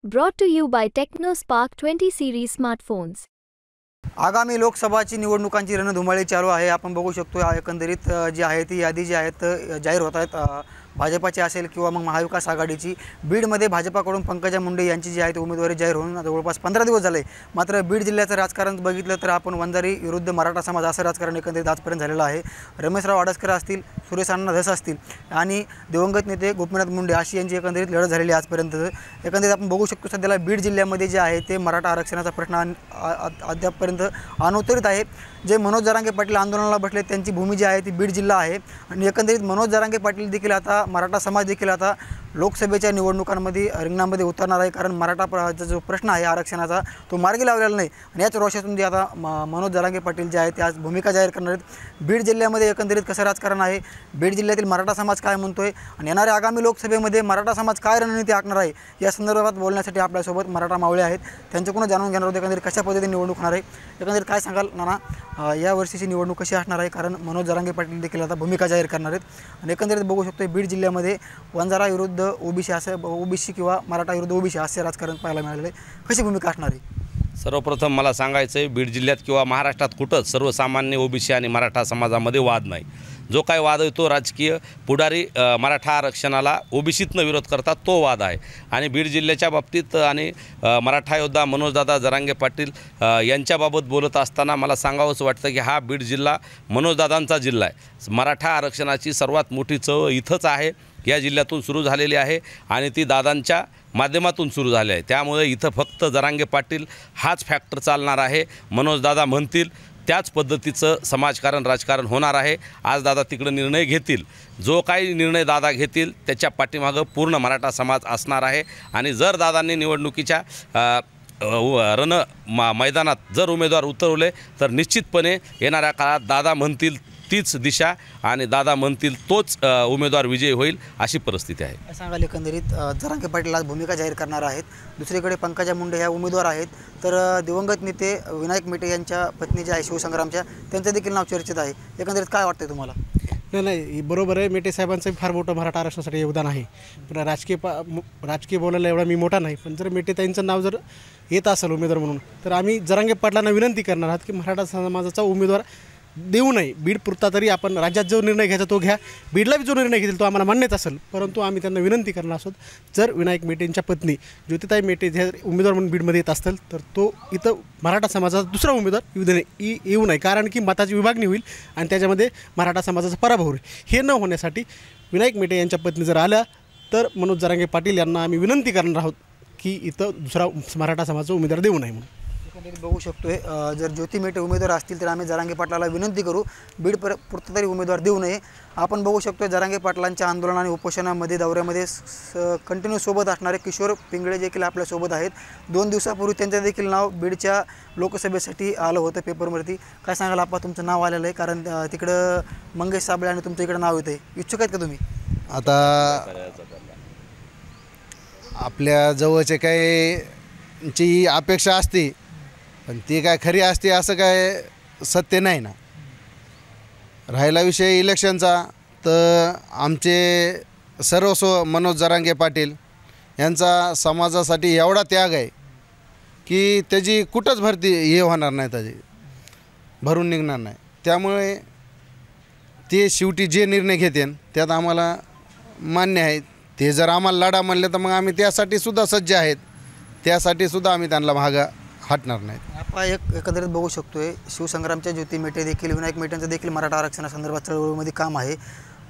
Brought to you by TechnoSpark 20 series smartphones. आगामी लोकसभाची निवडणुकांची रणधुमाळी चालू आहे। आपण बघू शकतो एकंदरीत जी आहे ती यादी जी आहेत जाहीर होत आहेत। भाजपाची असेल किंवा मग महाविकास आघाडीची। बीडमध्ये भाजपाकडून पंकजा मुंडे यांची जी आहे ती उमेदवारी जाहीर होऊन जवळपास 15 दिवस झाले। मात्र बीड जिल्ह्याचं राजकारण बघितलं तर आपण वंजारी विरुद्ध मराठा समाज असं राजकारण एकंदरीत आजपर्यंत झालेलं आहे। रमेशराव आडसकर असतील, सुरेश अण्णा धस असतील आणि दिवंगत नेते गोपीनाथ मुंडे अशी यांची एकंदरीत लढत झालेली आजपर्यंत। एकंदरीत आपण बघू शकतो सध्याला बीड जिल्ह्यामध्ये जे आहे ते मराठा आरक्षणाचा प्रश्न अद्यापपर्यंत अनउत्तरित आहे। जे मनोज जरांगे पाटील आंदोलनाला बसले त्यांची भूमी जी आहे ती बीड जिल्हा आहे आणि एकंदरीत मनोज जरांगे पाटील देखील आता मराठा समाज देखील आता लोकसभेच्या निवडणुकांमध्ये रिंगणामध्ये उतरणार आहे। कारण मराठा जो प्रश्न आहे आरक्षणाचा तो मार्गी लावलेला नाही आणि याच रोषातून जे आता मनोज जरांगे पाटील जे आहे ते आज भूमिका जाहीर करणार आहेत। बीड जिल्ह्यामध्ये एकंदरीत कसं राजकारण आहे, बीड जिल्ह्यातील मराठा समाज काय म्हणतोय आणि येणाऱ्या आगामी लोकसभेमध्ये मराठा समाज काय रणनीती आखणार आहे या संदर्भात बोलण्यासाठी आपल्यासोबत मराठा मावळे आहेत। त्यांच्याकडून जाणून घेणार आहोत एकंदरीत कशा पद्धतीने निवडणूक होणार आहे। एकंदरीत काय सांगाल नाना, या वर्षीची निवडणूक कशी असणार आहे? कारण मनोज जरांगे पाटील देखील आता भूमिका जाहीर करणार आहेत आणि एकंदरीत बघू शकतो बीड जिल्ह्यामध्ये वंजारा विरुद्ध ओबीसी असं ओबीसी किंवा मराठा विरुद्ध ओबीसी असे राजकारण पाहायला मिळाले। कशी भूमिका असणार आहे? सर्वप्रथम मला सांगायचं आहे, बीड जिल्ह्यात किंवा महाराष्ट्रात कुठंच सर्वसामान्य ओबीसी आणि मराठा समाजामध्ये वाद नाही। जो काही वाद आहे तो राजकीय पुढारी मराठा आरक्षणाला ओबीसीतनं विरोध करतात तो वाद आहे। आणि बीड जिल्ह्याच्या बाबतीत आणि मराठा योद्धा मनोजदादा जरांगे पाटील यांच्याबाबत बोलत असताना मला सांगावंसं वाटतं की हा बीड जिल्हा मनोजदादांचा जिल्हा आहे। मराठा आरक्षणाची सर्वात मोठी चळवळ इथंच आहे, या जिल्ह्यातून सुरू झालेली आहे आणि ती दादांच्या माध्यमातून सुरू झाली आहे। त्यामुळे इथं फक्त जरांगे पाटील हाच फॅक्टर चालणार आहे। मनोजदादा म्हणतील त्याच पद्धतीचं समाजकारण राजकारण होणार आहे। आज दादा तिकडे निर्णय घेतील, जो काही निर्णय दादा घेतील त्याच्या पाठीमागं पूर्ण मराठा समाज असणार आहे। आणि जर दादांनी निवडणुकीच्या मैदानात जर उमेदवार उतरवले तर निश्चितपणे येणाऱ्या काळात दादा म्हणतील तीच दिशा आणि दादा म्हणतील तोच उमेदवार विजयी होईल अशी परिस्थिती आहे। सांगाल एकंदरीत जरांगे पाटील आज भूमिका जाहीर करणार आहेत। दुसरीकडे पंकजा मुंडे ह्या उमेदवार आहेत, तर दिवंगत नेते विनायक मेटे यांच्या पत्नी जे आहे शिवसंग्रामच्या त्यांचं देखील नाव चर्चेत आहे। एकंदरीत काय वाटतं तुम्हाला? नाही, बरोबर आहे। मेटे साहेबांचं फार मोठं मराठा आरक्षणासाठी योगदान आहे, पण राजकीय बोलायला एवढा मी मोठा नाही। पण जर मेटे ताईंचं नाव जर येत असेल उमेदवार म्हणून तर आम्ही जरांगे पाटलांना विनंती करणार आहात की मराठा समाजाचा उमेदवार देऊ नये। बीड पुरता तरी आपण राज्यात जो निर्णय घ्यायचा तो घ्या, बीडला जो निर्णय घेतील तो आम्हाला मान्यच असेल, परंतु आम्ही त्यांना विनंती करणार आहोत जर विनायक मेटेंच्या पत्नी ज्योतिताई मेटे जे उमेदवार म्हणून बीडमध्ये येत असतील तर तो इथं मराठा समाजाचा दुसरा उमेदवार येऊ नये, कारण की मताची विभागणी होईल आणि त्याच्यामध्ये मराठा समाजाचा पराभव होईल। हे न होण्यासाठी विनायक मेटे यांच्या पत्नी जर आल्या तर मनोज जरांगे पाटील यांना आम्ही विनंती करणार आहोत की इथं दुसरा मराठा समाजाचा उमेदवार देऊ नये म्हणून। बघू शकतोय जर ज्योती मेटे उमेदवार असतील तर आम्ही जरांगे पाटलाला विनंती करू बीड पुरता तरी उमेदवार देऊ नये। आपण बघू शकतो जरांगे पाटलांच्या आंदोलन आणि उपोषणामध्ये दौऱ्यामध्ये कंटिन्यू सोबत असणारे किशोर पिंगळे देखील आपल्यासोबत आहेत। 2 दिवसापूर्वी त्यांचं देखील नाव बीडच्या लोकसभेसाठी आलं होतं पेपरवरती। काय सांगाल आपा, तुमचं नाव आलेलं आहे कारण तिकडं मंगेश साबळे आणि तुमचं इकडं नाव येतं आहे, इच्छुक आहेत का तुम्ही? आता आपल्या जवळचे काही ची अपेक्षा असते पण ती काय खरी असते असं काय सत्य नाही ना। राहिला विषय इलेक्शनचा तर आमचे सर्वस्व मनोज जरांगे पाटील यांचा समाजासाठी एवढा त्याग आहे की त्याची कुठंच भरती हे होणार नाही, त्याची भरून निघणार नाही। त्यामुळे ते शेवटी जे निर्णय घेतील त्यात आम्हाला मान्य आहे। ते जर आम्हाला लढा म्हणले तर मग आम्ही त्यासाठी सुद्धा सज्ज आहेत, त्यासाठी सुद्धा आम्ही त्यांना मागं हटणार नाहीत। आपण एकंदरीत बघू शकतोय शिवसंग्रामच्या ज्योती मेटे देखील विनायक मेटेंचं देखील मराठा आरक्षणासंदर्भात चळवळीमध्ये काम आहे।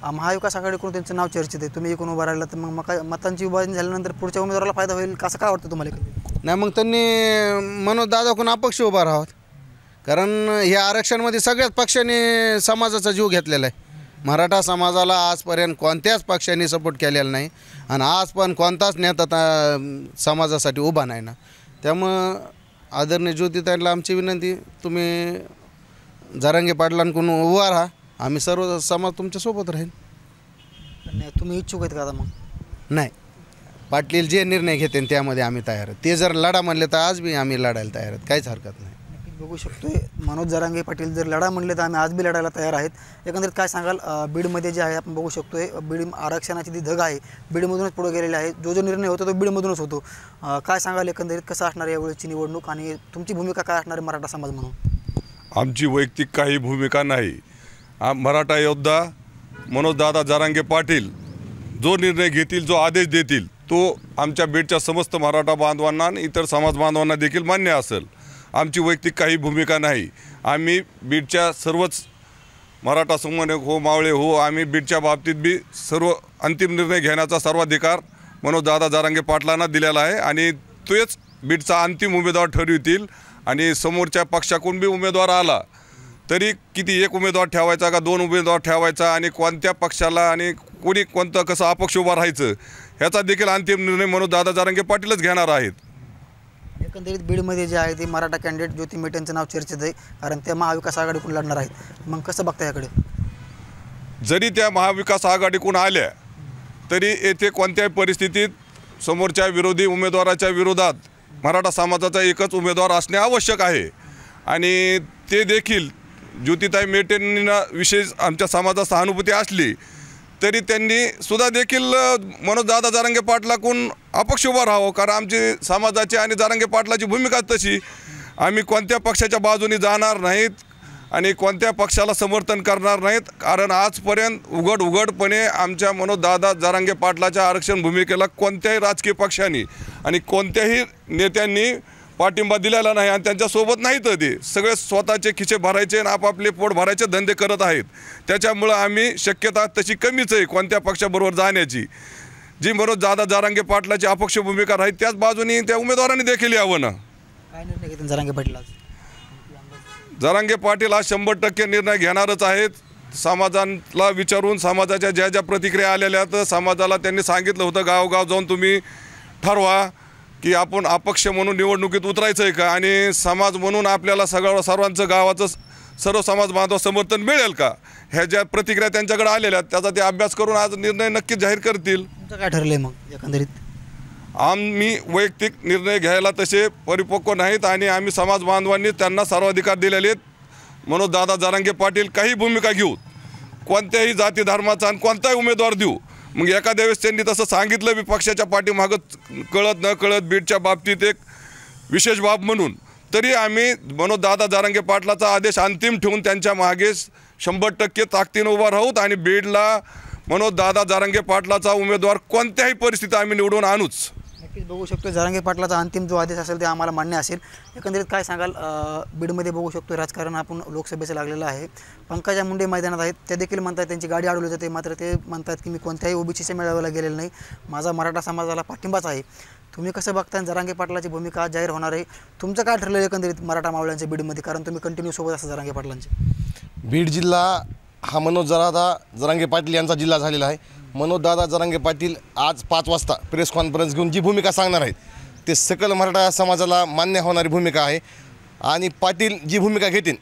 महाविकास आघाडीकडून त्यांचं नाव चर्चेत आहे, तुम्ही एकूण उभं राहिला तर मग मतांची विभाजन झाल्यानंतर पुढच्या उमेदवाराला फायदा होईल कसं काय वाटतं तुम्हाला? नाही, मग त्यांनी मनोज दादाकडून अपक्ष उभा राहावं, कारण ह्या आरक्षणामध्ये सगळ्याच पक्षांनी समाजाचा जीव घेतलेला आहे। मराठा समाजाला आजपर्यंत कोणत्याच पक्षांनी सपोर्ट केलेला नाही आणि आज पण कोणताच नेता समाजासाठी उभा नाही ना। त्यामुळं आदरणीय ज्योतिताईंना आमची विनंती, तुम्ही जरांगे पाटलांकडून उभा राहा, आम्ही सर्व समाज तुमच्यासोबत राहील। तुम्ही इच्छुक आहेत का आता? मग नाही, पाटील जे निर्णय घेते त्यामध्ये आम्ही तयार आहेत। ते जर लढा म्हणले तर आज बी आम्ही लढायला तयार आहेत, काहीच हरकत नाही। बघू शकतोय मनोज जरांगे पाटील जर लढा म्हणले तर आम्ही आज बी लढायला तयार आहेत. एकंदरीत काय सांगाल, बीडमध्ये जे आहे आपण बघू शकतोय बीड आरक्षणाची जी धग आहे बीडमधूनच पुढे गेलेली आहे. जो निर्णय होतो तो बीडमधूनच होतो. काय सांगाल एकंदरीत कसं असणार यावेळेची निवडणूक आणि तुमची भूमिका काय असणार आहे मराठा समाज म्हणून? आमची वैयक्तिक काही भूमिका नाही. मराठा योद्धा मनोजदादा जरांगे पाटील जो निर्णय घेतील, जो आदेश देतील तो आमच्या बीडच्या समस्त मराठा बांधवांना आणि इतर समाज बांधवांना देखील मान्य असेल. आमची वैयक्तिक काही भूमिका नाही. आम्ही बीडच्या सर्वच मराठा समन्वयक हो, मावळे हो, आम्ही बीडच्या बाबतीत बी सर्व अंतिम निर्णय घेण्याचा सर्वाधिकार मनोजदादा जरांगे पाटलांना दिलेला आहे आणि तोच बीडचा अंतिम उमेदवार ठरवतील. आणि समोरच्या पक्षाकडून बी उमेदवार आला तरी किती एक उमेदवार ठेवायचा का 2 उमेदवार ठेवायचा आणि कोणत्या पक्षाला आणि कोणी कोणतं कसं अपक्ष उभा राहायचं ह्याचा देखील अंतिम निर्णय मनोजदादा जरांगे पाटीलच घेणार आहेत. एकंदरीत बीडमध्ये जे आहे ते मराठा कॅन्डिडेट ज्योती मेटेंचं नाव चर्चेत आहे, कारण ते महाविकास आघाडीकडून लढणार आहेत. मग कसं बघता याकडे? जरी त्या महाविकास आघाडीकडून आल्या तरी येथे कोणत्याही परिस्थितीत समोरच्या विरोधी उमेदवाराच्या विरोधात मराठा समाजाचा एकच उमेदवार असणे आवश्यक आहे. आणि ते देखील ज्योतिताई मेटेंना विशेष आमच्या समाजात सहानुभूती असली तरी त्यांनी सुद्धा देखील मनोजदादा जरांगे पाटलाकडून अपक्ष उभा राहावं, कारण आमची समाजाची आणि जरांगे पाटलाची भूमिका तशी. आम्ही कोणत्या पक्षाच्या बाजूने जाणार नाहीत आणि कोणत्या पक्षाला समर्थन करणार नाहीत, कारण आजपर्यंत उघडपणे आमच्या मनोजदादा जरांगे पाटलाच्या आरक्षण भूमिकेला कोणत्याही राजकीय पक्षांनी आणि कोणत्याही नेत्यांनी पाठिंबा दिलेला नाही. आणि त्यांच्यासोबत नाही तर ते सगळे स्वतःचे खिचे भरायचे आणि आपापले पोट भरायचे धंदे करत आहेत. त्याच्यामुळं आम्ही शक्यता तशी कमीच आहे कोणत्या पक्षाबरोबर जाण्याची. जी मनोजदादा जरांगे पाटलाची अपक्ष भूमिका राहील त्याच बाजूने त्या उमेदवारांनी देखील यावं ना. काय निर्णय घेतील जरांगे पाटील आज? जरांगे पाटील आज 100% निर्णय घेणारच आहेत. समाजाला विचारून समाजाच्या ज्या ज्या प्रतिक्रिया आलेल्या तर समाजाला त्यांनी सांगितलं होतं गावोगाव जाऊन तुम्ही ठरवा की आपण अपक्ष म्हणून निवडणुकीत उतरायचं आहे का आणि समाज म्हणून आपल्याला सर्वांचं गावाचं सर्व समाज बांधव समर्थन मिळेल का, ह्या ज्या प्रतिक्रिया त्यांच्याकडे आलेल्या त्याचा ते अभ्यास करून आज निर्णय नक्कीच जाहीर करतील. तुमचं काय ठरलं आहे मग एकंदरीत? आम्ही वैयक्तिक निर्णय घ्यायला तसे परिपक्व नाहीत आणि आम्ही समाज बांधवांनी त्यांना सर्वाधिकार दिलेले आहेत. मनोजदादा जरांगे पाटील काही भूमिका घेऊ, कोणत्याही जाती धर्माचा आणि कोणताही उमेदवार देऊ. मग एखाद्या वेळेस त्यांनी तसं सांगितलं बी पक्षाच्या पाठीमागं कळत न कळत बीडच्या बाबतीत एक विशेष बाब म्हणून, तरी आम्ही मनोजदादा जरांगे पाटलाचा आदेश अंतिम ठेवून त्यांच्या मागे 100% ताकदीनं उभा राहूत आणि बीडला मनोजदादा जरांगे पाटलाचा उमेदवार कोणत्याही परिस्थितीत आम्ही निवडून आणूच. नक्कीच बघू शकतो जरांगे पाटलाचा अंतिम जो आदेश असेल ते आम्हाला मान्य असेल. एकंदरीत काय सांगाल, बीडमध्ये बघू शकतो राजकारण आपण लोकसभेचं लागलेलं आहे. पंकजा मुंडे मैदानात आहेत, ते देखील म्हणतात त्यांची गाडी अडवली जाते, मात्र ते म्हणतात की मी कोणत्याही ओबीसीच्या मेळाव्याला गेलेलं नाही, माझा मराठा समाजाला पाठिंबाच आहे. तुम्ही कसं बघता जरांगे पाटलाची भूमिका आज जाहीर होणार आहे? तुमचं काय ठरलं एकंदरीत मराठा मावळ्यांच्या बीडमध्ये, कारण तुम्ही कंटिन्यू सोबत असता जरांगे पाटलांचे? बीड जिल्हा हा मनोजदादा जरांगे पाटील यांचा जिल्हा झालेला आहे. मनोजदादा जरांगे पाटील आज 5 वाजता प्रेस कॉन्फरन्स घेऊन जी भूमिका सांगणार आहेत ते सकल मराठा समाजाला मान्य होणारी भूमिका आहे. आणि पाटील जी भूमिका घेतील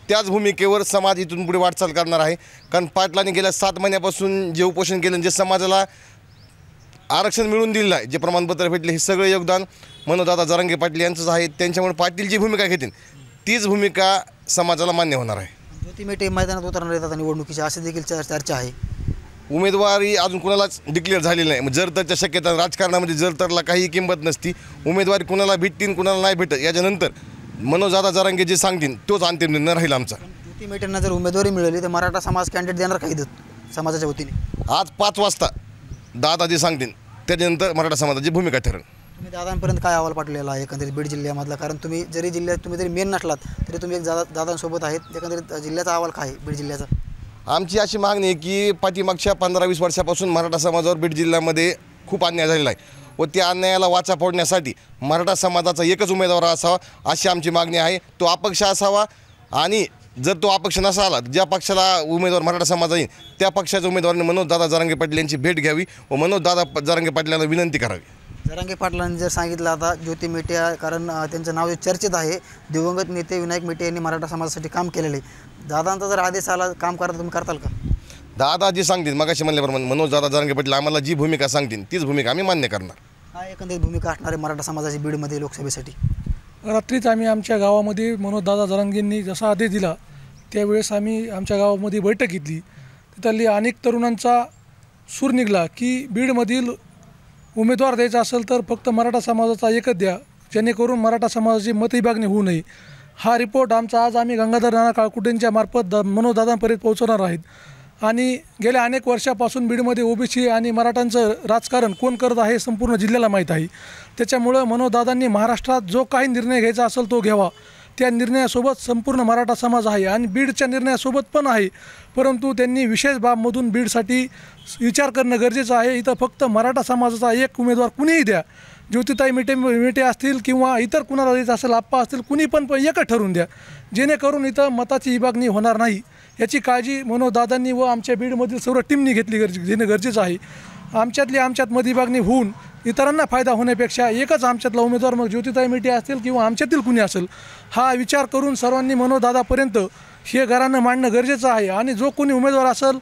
त्याच भूमिकेवर समाज इथून पुढे वाटचाल करणार आहे. कारण पाटलांनी गेल्या 7 महिन्यापासून जे उपोषण केलं, जे समाजाला आरक्षण मिळवून दिलेलं आहे, जे प्रमाणपत्र भेटले, हे सगळं योगदान मनोजदादा जरांगे पाटील यांचंच आहे. त्यांच्यामुळे पाटील जी भूमिका घेतील तीच भूमिका समाजाला मान्य होणार आहे. ज्योती मेटे मैदानात उतरणार आहेत आता निवडणुकीच्या, असे देखील चर्चा आहे. उमेदवारी अजून कुणालाच डिक्लेअर झालेली नाही. जर तरच्या शक्यता राजकारणामध्ये जर तरला काही किंमत नसती. उमेदवारी कुणाला भेटतील कुणाला नाही भेटत याच्यानंतर मनोजदादा जरांगे जे सांगतील तोच अंतिम निर्णय राहील आमचा. ज्योती मेटेंना जर उमेदवारी मिळाली तर मराठा समाज कॅन्डिडेट देणार काही समाजाच्या वतीने? आज 5 वाजता दादा जे सांगतील त्याच्यानंतर मराठा समाजाची भूमिका ठरेल. तुम्ही दादांपर्यंत काय अहवाल पाठवलेला आहे एकंदरीत बीड जिल्ह्यामधला, कारण तुम्ही जरी मेन नसलात तरी तुम्ही एक दादांसोबत आहेत, एकंदरीत जिल्ह्याचा अहवाल काय आहे बीड जिल्ह्याचा? आमची अशी मागणी आहे की पाठीमागच्या 15-20 वर्षापासून मराठा समाजावर बीड जिल्ह्यामध्ये खूप अन्याय झालेला आहे व त्या अन्यायाला वाचा फोडण्यासाठी मराठा समाजाचा एकच उमेदवार असावा अशी आमची मागणी आहे. तो अपक्ष असावा आणि जर तो अपक्ष नसाला ज्या पक्षाला उमेदवार मराठा समाज येईल त्या पक्षाच्या उमेदवारांनी मनोजदादा जरांगे पाटील यांची भेट घ्यावी व मनोजदादा जरांगे पाटील यांना विनंती करावी. जरांगे पाटलांनी जर सांगितलं आता ज्योती मेटे, कारण त्यांचं नाव चर्चेत आहे, दिवंगत नेते विनायक मेटे यांनी मराठा समाजासाठी काम केलेले, दादांचा जर आदेश आला काम करता तुम्ही करताल का? दादा जे सांगतील मगाशी म्हणल्याप्रमाणे मनोजदादा जरांगे पाटील आम्हाला जी भूमिका सांगतील तीच भूमिका आम्ही मान्य करणार. काय एकंदरीत भूमिका असणार आहे मराठा समाजाची बीडमध्ये लोकसभेसाठी? रात्रीच आम्ही आमच्या गावामध्ये मनोजदादा जरांगेंनी जसा आदेश दिला त्यावेळेस आम्ही आमच्या गावामध्ये बैठक घेतली. तिथली अनेक तरुणांचा सूर निघाला की बीडमधील उमेदवार द्यायचा असेल तर फक्त मराठा समाजाचा एकच द्या, जेणेकरून मराठा समाजाची मतविभागणी होऊ नये. हा रिपोर्ट आमचा आज आम्ही गंगाधर नाना काळकुटेंच्या मार्फत मनोजदादांपर्यंत पोहोचवणार आहेत. आणि गेल्या अनेक वर्षापासून बीडमध्ये ओबीसी आणि मराठांचं राजकारण कोण करत आहे संपूर्ण जिल्ह्याला माहीत आहे. त्याच्यामुळं मनोजदादांनी महाराष्ट्रात जो काही निर्णय घ्यायचा असेल तो घ्यावा. त्या निर्णयासोबत संपूर्ण मराठा समाज आहे आणि बीडच्या निर्णयासोबत पण आहे. परंतु त्यांनी विशेष बाबमधून बीडसाठी विचार करणं गरजेचं आहे. इथं फक्त मराठा समाजाचा एक उमेदवार कुणीही द्या, ज्योतिताई मेटे असतील किंवा इतर कुणाला द्यायचं असेल, आप्पा असतील, कुणी पण एकच ठरवून द्या, जेणेकरून इथं मताची विभागणी होणार नाही. याची काळजी मनोजदादांनी व आमच्या बीडमधील सर्व टीमनी घेणं गरजेचं आहे. आमच्यात मतविभागणी होऊन इतरांना फायदा होण्यापेक्षा एकच आमच्यातला उमेदवार, मग ज्योतिताई मेटे असतील किंवा आमच्यातील कुणी असेल, हा विचार करून सर्वांनी मनोजदादापर्यंत हे घरानं मांडणं गरजेचं आहे. आणि जो कोणी उमेदवार असेल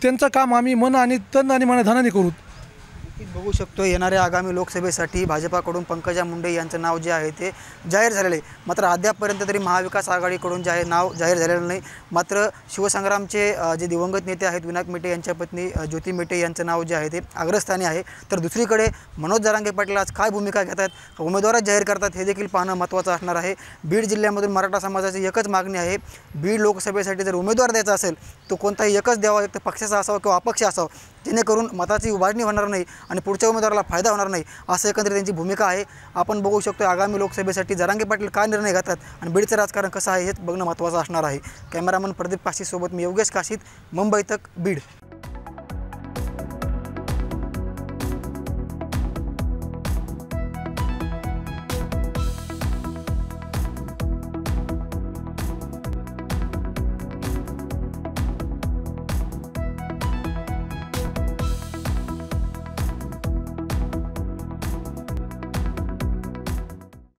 त्यांचं काम आम्ही मन आणि तन आणि धनाने करू. बघू शकतो येणाऱ्या आगामी लोकसभेसाठी भाजपाकडून पंकजा मुंडे यांचं नाव जे आहे ते जाहीर झालेलं आहे. मात्र अद्यापपर्यंत तरी महाविकास आघाडीकडून जे आहे नाव जाहीर झालेलं नाही. मात्र शिवसंग्रामचे जे दिवंगत नेते आहेत विनायक मेटे यांच्या पत्नी ज्योती मेटे यांचं नाव जे आहे ते अग्रस्थानी आहे. तर दुसरीकडे मनोज जरांगे पाटील आज काय भूमिका घेतात, उमेदवारच जाहीर करतात, हे देखील पाहणं महत्त्वाचं असणार आहे. बीड जिल्ह्यामधून मराठा समाजाची एकच मागणी आहे, बीड लोकसभेसाठी जर उमेदवार द्यायचा असेल तो कोणताही एकच द्यावा, एक तर पक्षाचा असावा किंवा अपक्ष असावा, जेणेकरून मताची उभारणी होणार नाही आणि पुढच्या उमेदवाराला फायदा होणार नाही, असं एकंदरीत त्यांची भूमिका आहे. आपण बघू शकतो आगामी लोकसभेसाठी जरांगे पाटील काय निर्णय घेतात आणि बीडचं राजकारण कसं आहे हेच बघणं महत्त्वाचं असणार आहे. कॅमेरामन प्रदीप काशीसोबत मी योगेश काशीत, मुंबई तक, बीड.